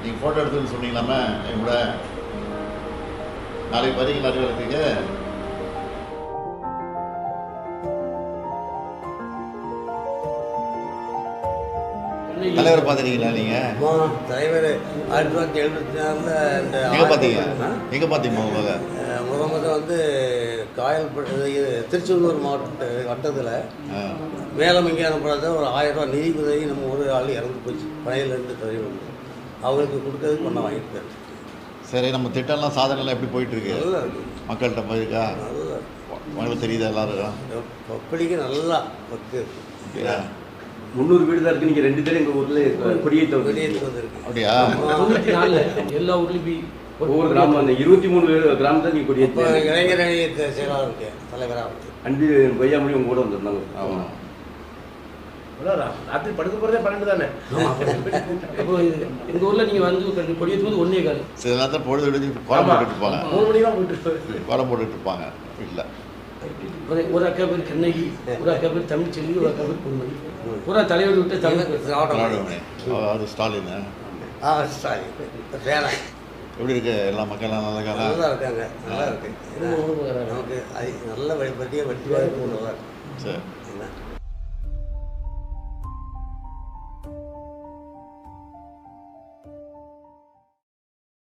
நீங்கள் ஃபோட்டோ எடுத்துன்னு சொன்னீங்களாமே என் கூட நாளைக்கு பதிங்க நடுவரத்துக்கு தலைவரை பார்த்துட்டீங்களா நீங்கள்? தலைவர் 1974 இந்த எங்கே பார்த்தீங்க? எங்கே பார்த்தீங்க முதல் வந்து காயல் திருச்செந்தூர் மாவட்ட வட்டத்தில் மேலமங்கி அனுப்புறத ஒரு 1000 ரூபா நிதி உதவி நம்ம ஒரு ஆள் இறந்து போச்சு பழையிலேருந்து தலைவர் அவங்களுக்கு கொடுக்கறதுக்கு பண்ண வாங்கிட்டார். சரி, நம்ம திட்டம்லாம் சாதனைலாம் எப்படி போயிட்டுருக்கு? நல்லா இருக்குது, மக்கள்கிட்ட போயிருக்கா? நல்லா உங்களுக்கு தெரியுதா எல்லாருக்கும்? பப்பளிக்கு நல்லா ஒர்க்கு 300 வீடு தான் இருக்குது. நீங்கள் 2 பேரும் எங்கள் ஊரில் கொடியேற்ற வந்துருக்கு. அப்படியா? 94 எல்லா ஊர்லேயும் ஒவ்வொரு கிராமம் அந்த 23 கிராமத்தை நீங்கள் கொடியேற்ற இளைஞர் அணி செயலாளர் இருக்கேன் தலைவராக அன்பு கொய்யாமொழி உங்க கூட வந்திருந்தாங்க. ஆமாம். ராத்திரி படுக்க போகிறதே 12 தானே. அப்போ எங்கள் ஊரில் நீங்கள் வந்து கொடியேற்றும் போது 1 கால் சில நேரத்தில் பொழுது விடுஞ்சு கோலம் போட்டுட்டு இருப்பாங்க. 3 மணி தான் போயிட்டு கோலம் போட்டுட்டு இருப்பாங்க வீட்டில். ஒரு அக்கா பேர் கண்ணகி, ஒரு அக்கா பேர் தமிழ்ச்செல்வி, ஒரு அக்கா பேர் பொன்மணி. பூரா தலைவர் விட்டு தமிழ் அது ஸ்டாலின். ஸ்டாலின் வேலை எப்படி இருக்கு? எல்லா மக்கள்லாம் நல்லா இருக்காங்க? நல்லா இருக்காங்க, நல்லா இருக்கு. நமக்கு அது நல்ல வட்டியாக நல்லா இருக்கு. சரி.